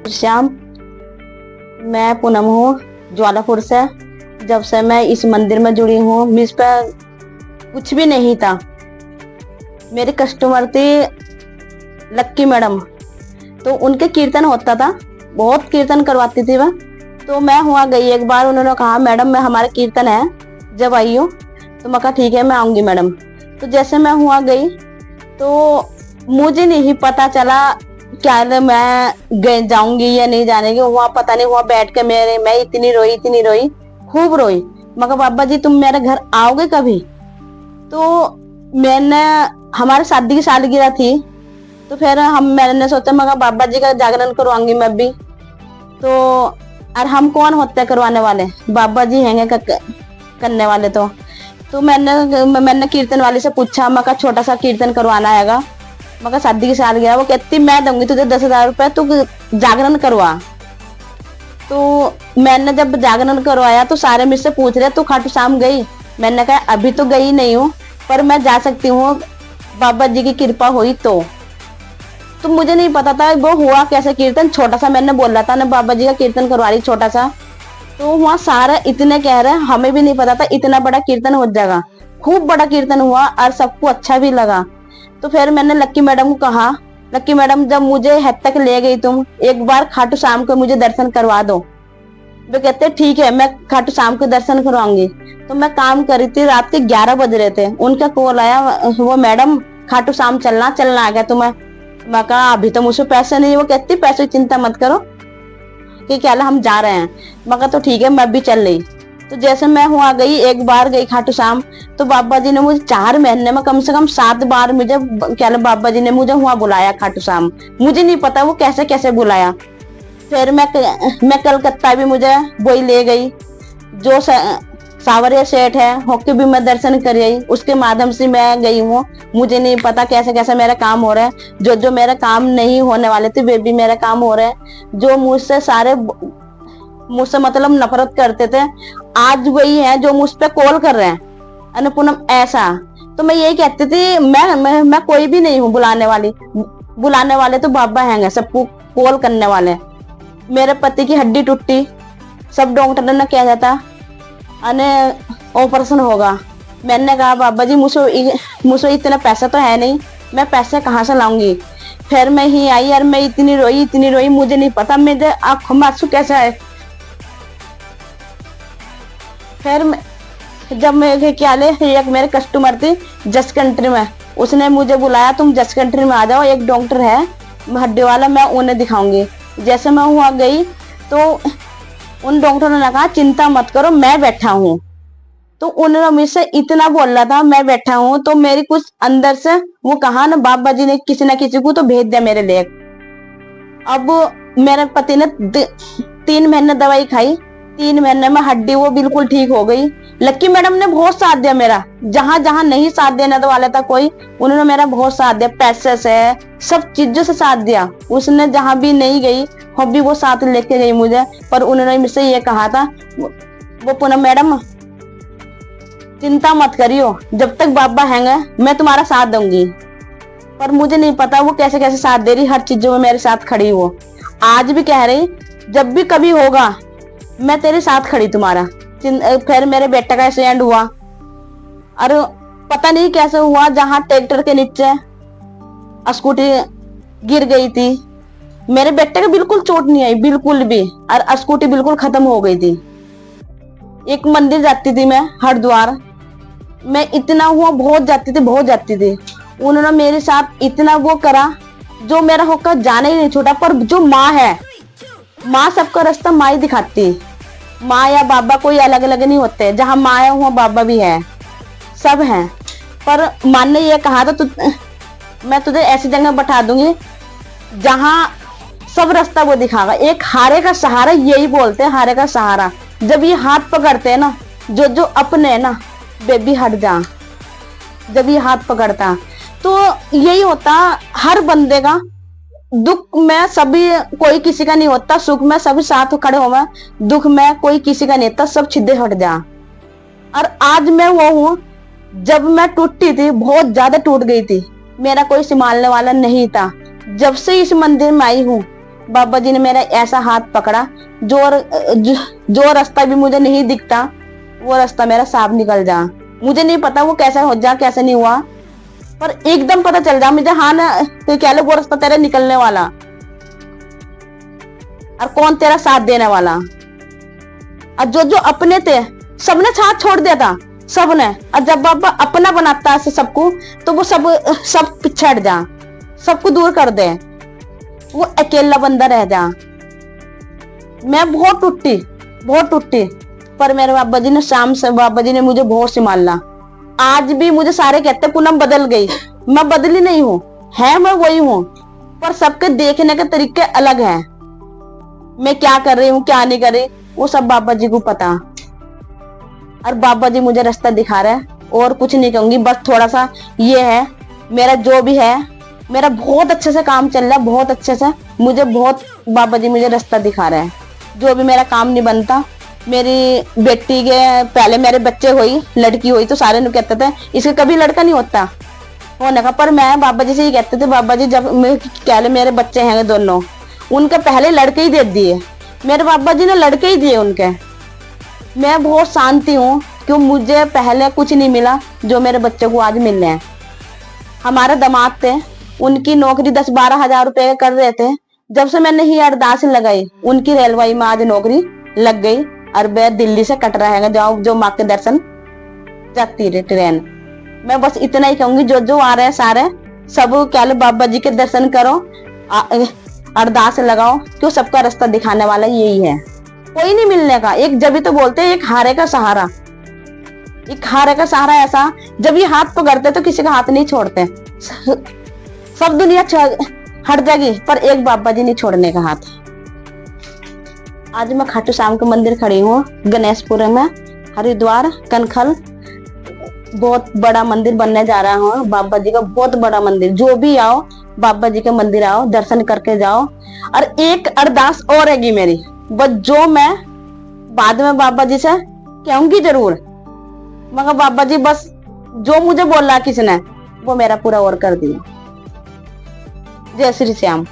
श्याम, मैं पूनम हूँ ज्वालापुर से। जब से मैं इस मंदिर में जुड़ी हूँ, मुझ पर कुछ भी नहीं था। मेरी कस्टमर थी लक्की मैडम, तो उनके कीर्तन होता था, बहुत कीर्तन करवाती थी वह। तो मैं हुआ गई एक बार, उन्होंने कहा मैडम मैं हमारे कीर्तन है, जब आई हो। तो मैं कहा ठीक है मैं आऊंगी मैडम। तो जैसे मैं हुआ गई तो मुझे नहीं पता चला क्या मैं जाऊंगी या नहीं जाने की। वहां पता नहीं, वहां बैठ के मैं इतनी रोई, खूब रोई। मगर बाबा जी तुम मेरे घर आओगे कभी? तो मैंने, हमारी शादी की सालगिरह थी, तो फिर मैंने सोचा मगर बाबा जी का जागरण करवाऊंगी मैं भी। तो और हम कौन होते करवाने वाले, बाबा जी हैंगे करने वाले। तो मैंने कीर्तन वाले से पूछा, मैं कहा छोटा सा कीर्तन करवाना हैगा, मगर शादी की सालगिरह। वो कहती मैं दूंगी तुझे 10,000 रुपए, तू जागरण करवा। तो मैंने जब जागरण करवाया तो सारे मुझसे पूछ रहे तू खाटू श्याम गई? मैंने कहा अभी तो गई नहीं हूँ, पर मैं जा सकती हूँ, बाबा जी की कृपा हुई तो मुझे नहीं पता था वो हुआ कैसे कीर्तन। छोटा सा मैंने बोला था ना, बाबा जी का कीर्तन करवा रही छोटा सा। तो वहाँ सारे इतने कह रहे, हमें भी नहीं पता था इतना बड़ा कीर्तन हो जाएगा। खूब बड़ा कीर्तन हुआ और सबको अच्छा भी लगा। तो फिर मैंने लक्की मैडम को कहा, लक्की मैडम जब मुझे हद तक ले गई तुम, एक बार खाटू श्याम को मुझे दर्शन करवा दो। वो कहते ठीक है मैं खाटू श्याम को दर्शन करवाऊंगी। तो मैं काम कर रही थी, रात के 11 बज रहे थे, उनका कॉल आया, वो मैडम खाटू श्याम चलना आ गया तुम्हें। मैं कहा अभी तो मुझसे पैसे नहीं। वो कहती पैसे की चिंता मत करो कि क्या हम जा रहे हैं। मैं कहा तो ठीक है मैं भी चल रही। तो जैसे मैं वहां गई, एक बार गई खाटू श्याम, तो बाबा जी ने मुझे 4 महीने में कम से कम 7 बार मुझे क्या बाबा जी ने मुझे वहां बुलाया खाटू श्याम। मुझे नहीं पता वो कैसे कैसे बुलाया। फिर मैं कलकत्ता भी मुझे वही ले गई, जो सावरिया सेठ है होके भी मैं दर्शन कर गई, उसके माध्यम से मैं गई हूँ। मुझे नहीं पता कैसे कैसे मेरा काम हो रहा है। जो मेरा काम नहीं होने वाले थे वे भी मेरा काम हो रहे हैं। जो मुझसे मतलब नफरत करते थे, आज वही है जो मुझ पे कॉल कर रहे हैं, अनुपूनम ऐसा। तो मैं यही कहती थी मैं कोई भी नहीं हूँ बुलाने वाली। बुलाने वाले तो बाबा हैंगे, सबको कॉल करने वाले। मेरे पति की हड्डी टूटी, सब डॉक्टर ने कहा था अने ऑपरेशन होगा। मैंने कहा बाबा जी मुझे इतना पैसा तो है नहीं, मैं पैसे कहाँ से लाऊंगी। फिर मैं ही आई और मैं इतनी रोई, मुझे नहीं पता मेरे आंखों में आंसू कैसे आए। फिर जब मेरे क्या ले, एक मेरे कस्टमर थी जस्ट कंट्री में, उसने मुझे बुलाया तुम जस्ट कंट्री में आ जाओ, एक डॉक्टर है हड्डी वाला, मैं उन्हें दिखाऊंगी। जैसे मैं वहां गई तो उन डॉक्टरों ने कहा चिंता मत करो मैं बैठा हूँ। तो उन्होंने मुझसे इतना बोल रहा था मैं बैठा हूँ, तो मेरी कुछ अंदर से वो कहा ना बाबा जी ने किसी ना किसी को तो भेज दिया मेरे लिए। अब मेरे पति ने 3 महीने दवाई खाई, 3 महीने में हड्डी वो बिल्कुल ठीक हो गई। लक्की मैडम ने बहुत साथ दिया मेरा, जहां जहां नहीं साथ देने वाला था कोई, उन्होंने मेरा बहुत साथ दिया, पैसे से सब चीजों से साथ दिया। उसने जहां भी नहीं गई भी वो साथ लेके गई मुझे। पर उन्होंने मुझसे ये कहा था, वो पूनम मैडम चिंता मत करियो, जब तक बाबा हैंगे मैं तुम्हारा साथ दूंगी। पर मुझे नहीं पता वो कैसे कैसे साथ दे रही, हर चीजों में मेरे साथ खड़ी। वो आज भी कह रही जब भी कभी होगा मैं तेरे साथ खड़ी तुम्हारा। फिर मेरे बेटे का एक्सीडेंट हुआ, और पता नहीं कैसे हुआ, जहां ट्रैक्टर के नीचे स्कूटी गिर गई थी। मेरे बेटे को बिल्कुल चोट नहीं आई बिल्कुल भी, और स्कूटी बिल्कुल खत्म हो गई थी। एक मंदिर जाती थी मैं हरिद्वार, मैं इतना हुआ बहुत जाती थी। उन्होंने मेरे साथ इतना वो करा जो मेरा होकर जाना ही नहीं छोटा। पर जो माँ है, माँ सबका रास्ता माँ ही दिखाती। माँ या बाबा कोई अलग अलग नहीं होते, जहाँ माँ है वहाँ बाबा भी है, सब हैं। पर माँ ने ये कहा था मैं तुझे ऐसी जगह बैठा दूंगी जहाँ सब रास्ता वो दिखागा। एक हारे का सहारा, यही बोलते हैं हारे का सहारा। जब ये हाथ पकड़ते हैं ना, जो अपने है ना, बेबी हट जा, जब ये हाथ पकड़ता तो यही होता। हर बंदे का दुख में सभी, कोई किसी का नहीं होता, सुख में सभी साथ खड़े हो, दुख में कोई किसी का नहीं होता, सब छिद्दे हट जा। और आज मैं वो हूँ, जब मैं टूटी थी, बहुत ज्यादा टूट गई थी, मेरा कोई संभालने वाला नहीं था। जब से इस मंदिर में आई हूँ बाबा जी ने मेरा ऐसा हाथ पकड़ा, जो रास्ता भी मुझे नहीं दिखता वो रास्ता मेरा साफ निकल जा। मुझे नहीं पता वो कैसे हो जा, कैसे नहीं हुआ, पर एकदम पता चल जा मुझे, हाँ ना, तो क्या वो रास्ता तेरा निकलने वाला और कौन तेरा साथ देने वाला। और जो जो अपने थे सबने साथ छोड़ दिया था, सबने। और जब बाबा अपना बनाता है सबको, तो वो सब पिछड़ जा, सबको दूर कर दे, वो अकेला बंदा रह जा। मैं बहुत टूटी, पर मेरे बाबा जी ने शाम से बाबा जी ने मुझे बहुत संभाला। आज भी मुझे सारे कहते पूनम बदल गई, मैं बदली नहीं हूँ, है मैं वही हूँ, पर सबके देखने के तरीके अलग हैं। मैं क्या कर रही हूँ क्या नहीं कर रही वो सब बाबा जी को पता, और बाबा जी मुझे रास्ता दिखा रहे हैं। और कुछ नहीं कहूंगी, बस थोड़ा सा ये है, मेरा जो भी है, मेरा बहुत अच्छे से काम चल रहा है, बहुत अच्छे से। मुझे बहुत बाबा जी मुझे रास्ता दिखा रहे हैं। जो भी मेरा काम नहीं बनता, मेरी बेटी के पहले मेरे बच्चे हुई, लड़की हुई, तो सारे लोग कहते थे इसके कभी लड़का नहीं होता होने का। पर मैं बाबा जी से ये कहते थे, बाबा जी जब पहले मेरे बच्चे हैं दोनों, उनके पहले लड़के ही दे दिए, मेरे बाबा जी ने लड़के ही दिए उनके। मैं बहुत शांति हूँ, क्यों मुझे पहले कुछ नहीं मिला जो मेरे बच्चे को आज मिल रहे हैं। हमारे दामाद थे, उनकी नौकरी 10-12 हजार रुपए कर रहे थे। जब से मैंने ही अरदास लगाई, उनकी रेलवे में आज नौकरी लग गई, और वे दिल्ली से कटरा है जाओ, जो माँ के दर्शन जाती रहे ट्रेन। मैं बस इतना ही कहूंगी, जो जो आ रहे हैं सारे सब क्या लो बाबा जी के दर्शन करो, अरदास लगाओ, क्यों सबका रास्ता दिखाने वाला यही है। कोई नहीं मिलने का, एक जब भी तो बोलते हैं एक हारे का सहारा, एक हारे का सहारा ऐसा, जब ये हाथ पकड़ते तो किसी का हाथ नहीं छोड़ते। सब दुनिया हट जाएगी, पर एक बाबा जी नहीं छोड़ने का हाथ। आज मैं खाटू श्याम के मंदिर खड़ी हूँ, गणेशपुर में, हरिद्वार कनखल। बहुत बड़ा मंदिर बनने जा रहा हूँ, बाबा जी का बहुत बड़ा मंदिर। जो भी आओ बाबा जी के मंदिर आओ, दर्शन करके जाओ। और एक अरदास और हैगी मेरी, बस जो मैं बाद में बाबा जी से कहूंगी जरूर, मगर बाबा जी बस जो मुझे बोला किसने वो मेरा पूरा और कर दिया। जय श्री श्याम।